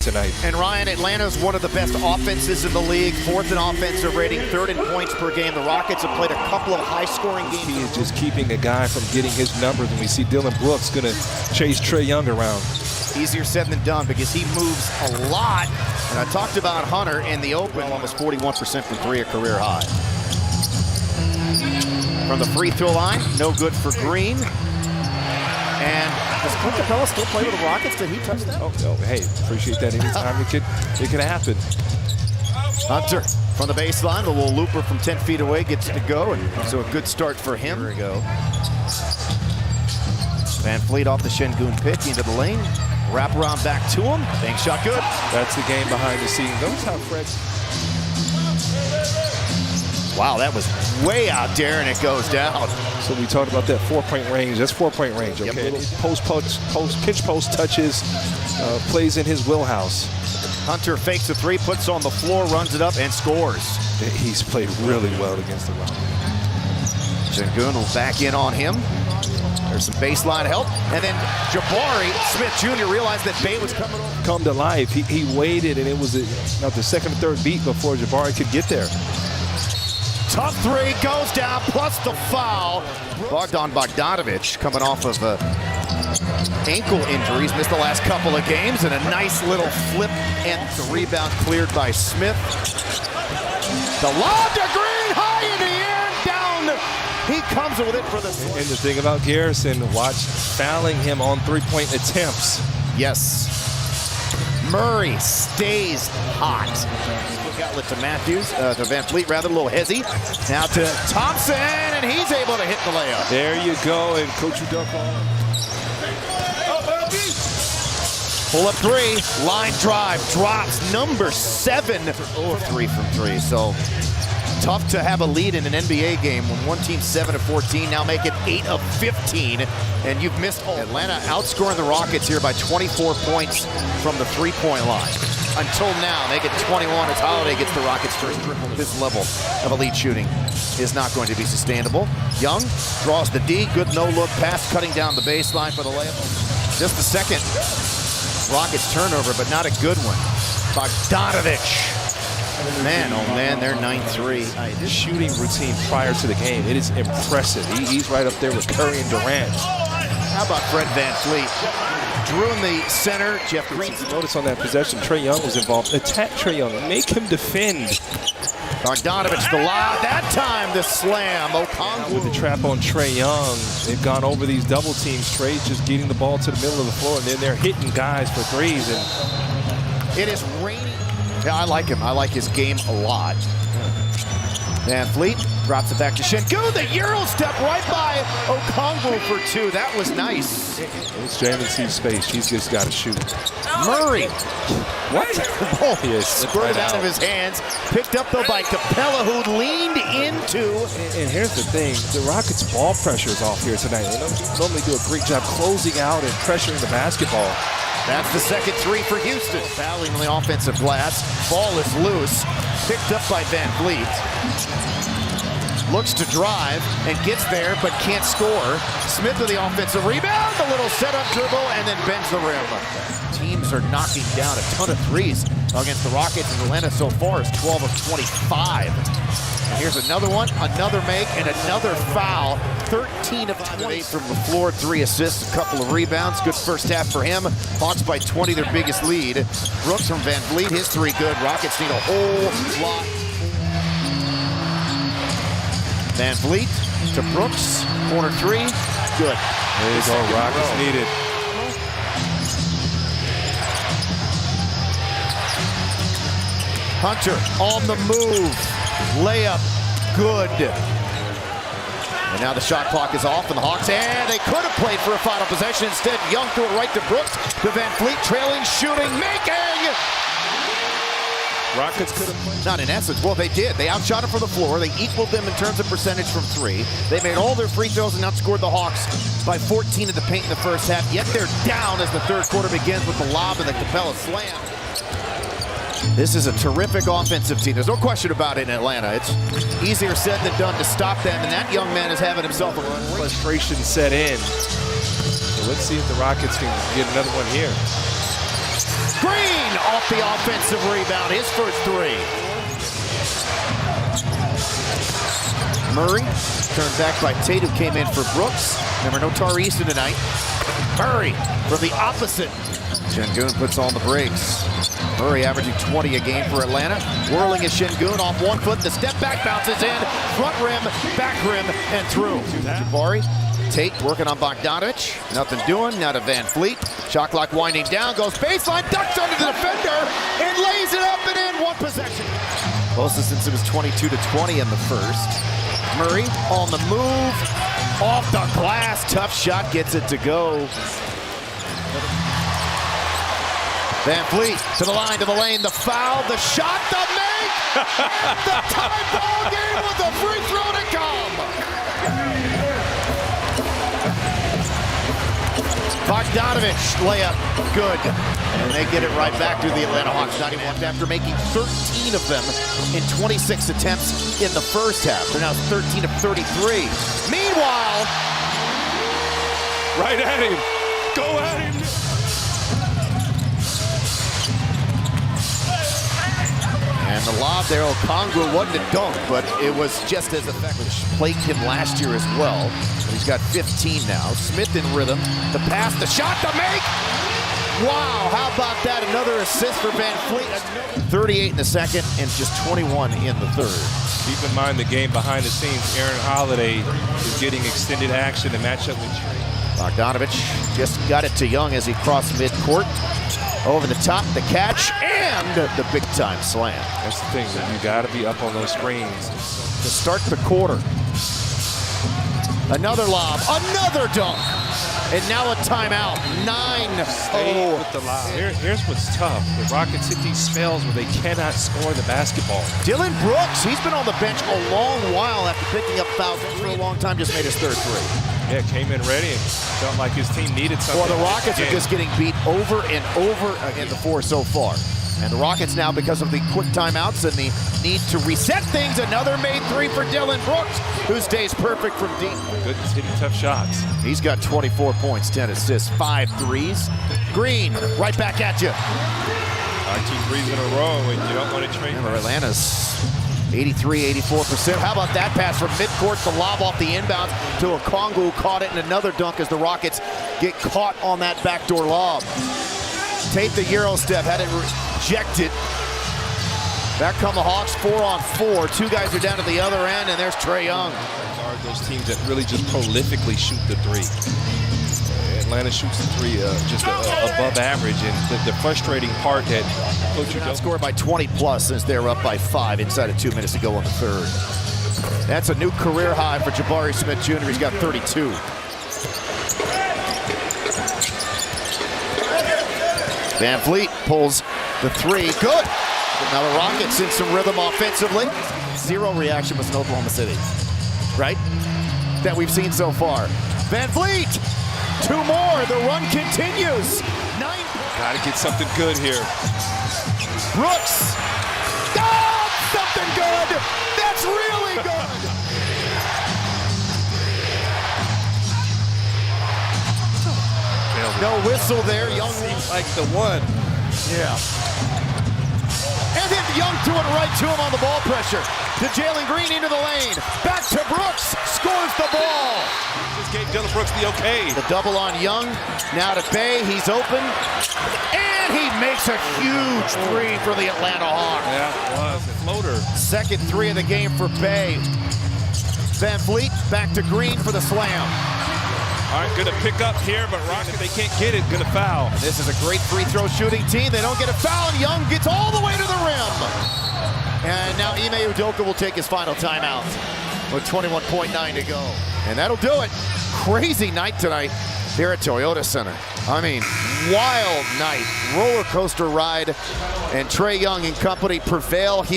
tonight. And Ryan, Atlanta's one of the best offenses in the league, 4th in offensive rating, 3rd in points per game. The Rockets have played a couple of high-scoring games. He is just keeping a guy from getting his numbers, and we see Dylan Brooks going to chase Trae Young around. Easier said than done because he moves a lot. And I talked about Hunter in the open, almost 41% from 3, a career high. From the free throw line, no good for Green. And does Clint Capella still play with the Rockets? Did he touch that? Oh, hey, appreciate that anytime it could happen. Hunter from the baseline, the little looper from 10 feet away gets to go, and so a good start for him. There we go. Van Fleet off the Şengün pick into the lane. Wrap around back to him. Bank shot good. That's the game behind the scenes. Notice how Fred. Wow, that was way out there, and it goes down. So we talked about that 4-point range. That's 4-point range, okay? Yep. Pinch post touches, plays in his wheelhouse. Hunter fakes the 3, puts on the floor, runs it up, and scores. He's played really well against the Rockets. Şengün will back in on him. There's some baseline help. And then Jabari Smith Jr. realized that Bey was coming over. Come to life. He waited, and it was about the 2nd or 3rd beat before Jabari could get there. Tough 3 goes down, plus the foul. Bogdan Bogdanović coming off of ankle injuries, missed the last couple of games, and a nice little flip, and the rebound cleared by Smith. The lob to Green, high in the air, down. He comes with it for the swing. And the thing about Garrison, watch fouling him on 3-point attempts. Yes. Murray stays hot. Quick outlet to Matthews, to Van Fleet rather, a little hezzy. Now to Thompson, and he's able to hit the layup. There you go, and Coach Udoka. Pull up 3, line drive, drops, number 7. 0 of 3 from 3, so tough to have a lead in an NBA game when one team's 7 of 14, now make it 8 of 15, and you've missed all. Atlanta outscoring the Rockets here by 24 points from the 3-point line. Until now, they get 21 as Holiday gets the Rockets first triple. This level of elite shooting is not going to be sustainable. Young draws the D, good no-look pass, cutting down the baseline for the layup. Just the second Rockets turnover, but not a good one. Bogdanović. Man, oh man, they're 9-3. This shooting routine prior to the game, it is impressive. He's right up there with Curry and Durant. How about Fred Van Fleet? Drew in the center, Jeff Green. Notice on that possession, Trae Young was involved. Attack Trae Young, make him defend. Bogdanović the lob, that time the slam. Okongwu. With the trap on Trae Young, they've gone over these double teams. Trae's just getting the ball to the middle of the floor, and then they're hitting guys for threes. And it is raining. Yeah, I like him. I like his game a lot. Van Fleet drops it back to Şengün. The Euro step right by Okongwu for 2. That was nice. It's Jalen sees space. She's just got to shoot. Murray. What? The ball squirted out of his hands. Picked up, though, by Capella, who leaned into. And here's the thing. The Rockets' ball pressure is off here tonight. They normally do a great job closing out and pressuring the basketball. That's the second 3 for Houston. Fouling on the offensive glass. Ball is loose. Picked up by Van Fleet. Looks to drive and gets there, but can't score. Smith with the offensive rebound. A little setup dribble and then bends the rim. Teams are knocking down a ton of threes against the Rockets, and Atlanta so far is 12 of 25. And here's another one, another make, and another foul. 13 of 28 from the floor, 3 assists, a couple of rebounds. Good first half for him. Hawks by 20, their biggest lead. Brooks from Van Fleet, his 3 good. Rockets need a whole lot. Van Fleet to Brooks, corner 3, good. There you go, Rockets need it. Hunter on the move, layup, good. And now the shot clock is off, and the Hawks, and they could have played for a final possession. Instead, Young threw it right to Brooks, to Van Fleet, trailing, shooting, making! Rockets could have played. Not in essence. Well, they did. They outshot it from the floor. They equaled them in terms of percentage from 3. They made all their free throws and outscored the Hawks by 14 in the paint in the first half. Yet they're down as the third quarter begins with the lob and the Capella slam. This is a terrific offensive team. There's no question about it in Atlanta. It's easier said than done to stop them, and that young man is having himself a run. Frustration set in. So let's see if the Rockets can get another one here. Green! Green off the offensive rebound, his first three. Murray turned back by Tate, who came in for Brooks. Remember, no Tari Easton tonight. Murray from the opposite. Şengün puts on the brakes. Murray averaging 20 a game for Atlanta. Whirling is Şengün off 1 foot. The step back bounces in. Front rim, back rim, and through. Jabari. Tate working on Bogdanovic. Nothing doing. Now to Van Fleet. Shot clock winding down. Goes baseline. Ducks under the defender. And lays it up and in. 1 possession. Closest since it was 22-20 in the first. Murray on the move. Off the glass. Tough shot. Gets it to go. Van Fleet to the line, to the lane, the foul, the shot, the make! The tie ball game with the free throw to come! Bogdanovic layup, good. And they get it right back to the Atlanta Hawks. Not even after making 13 of them in 26 attempts in the first half. They're now 13 of 33. Meanwhile, Right at him. Go at him. and the lob there, Okongwu wasn't a dunk, but it was just as effective. Which plagued him last year as well. He's got 15 now. Smith in rhythm. The pass, the shot, the make! Wow, how about that? Another assist for Van Fleet. 38 in the second and just 21 in the third. Keep in mind the game behind the scenes. Aaron Holiday is getting extended action to match up with Trey. Bogdanovic just got it to Young as he crossed midcourt. Over the top, the catch, and the big-time slam. That's the thing, you got to be up on those screens To start the quarter. Another lob, another dunk. And now a timeout, 9-0. with the lob. Here's what's tough. The Rockets hit these spells where they cannot score the basketball. Dillon Brooks, he's been on the bench a long while after picking up fouls for a long time, just made his third three. Yeah, came in ready and felt like his team needed something. Well, the Rockets are just getting beat over and over again, the four so far. And the Rockets now, because of the quick timeouts and the need to reset things, another made three for Dillon Brooks, who stays perfect from deep. Good hitting tough shots. He's got 24 points, 10 assists, 5 threes. Green, right back at you. 2 threes in a row and you don't want to trade. Remember, Atlanta's 83, 84%. How about that pass from midcourt, the lob off the inbound to Okongwu, caught it, and another dunk as the Rockets get caught on that backdoor lob. Tate the Euro step, had it rejected. Back come the Hawks, 4-on-4. 2 guys are down to the other end, and there's Trae Young. Are those teams that really just prolifically shoot the three. Atlanta shoots the three just above average, and the frustrating part that Coach Udoka Scored by 20 plus since they're up by 5 inside of 2 minutes to go in the third. That's a new career high for Jabari Smith Jr. He's got 32. Van Fleet pulls the three. Good. Now the Rockets in some rhythm offensively. Zero reaction with Oklahoma City, right? That we've seen so far. Van Fleet, 2 more. The run continues. 9. got to get something good here. Brooks. Oh, something good. That's really good. No whistle there. Young Seems like the one. Yeah. And then Young threw it right to him on the ball pressure. To Jalen Green into the lane. Back to Brooks. Scores the ball. Just gave Dillon Brooks the okay. The double on Young. Now to Bey. He's open. And he makes a huge three for the Atlanta Hawks. Yeah, it was a floater. Second three of the game for Bey. Van Fleet back to Green for the slam. All right, going to pick up here, but Rockets, they can't get it. Going to foul. And this is a great free throw shooting team. They don't get a foul, and Young gets all the way to the rim. And now Ime Udoka will take his final timeout with 21.9 to go. And that'll do it. Crazy night tonight here at Toyota Center. I mean, wild night, roller coaster ride, and Trae Young and company prevail here.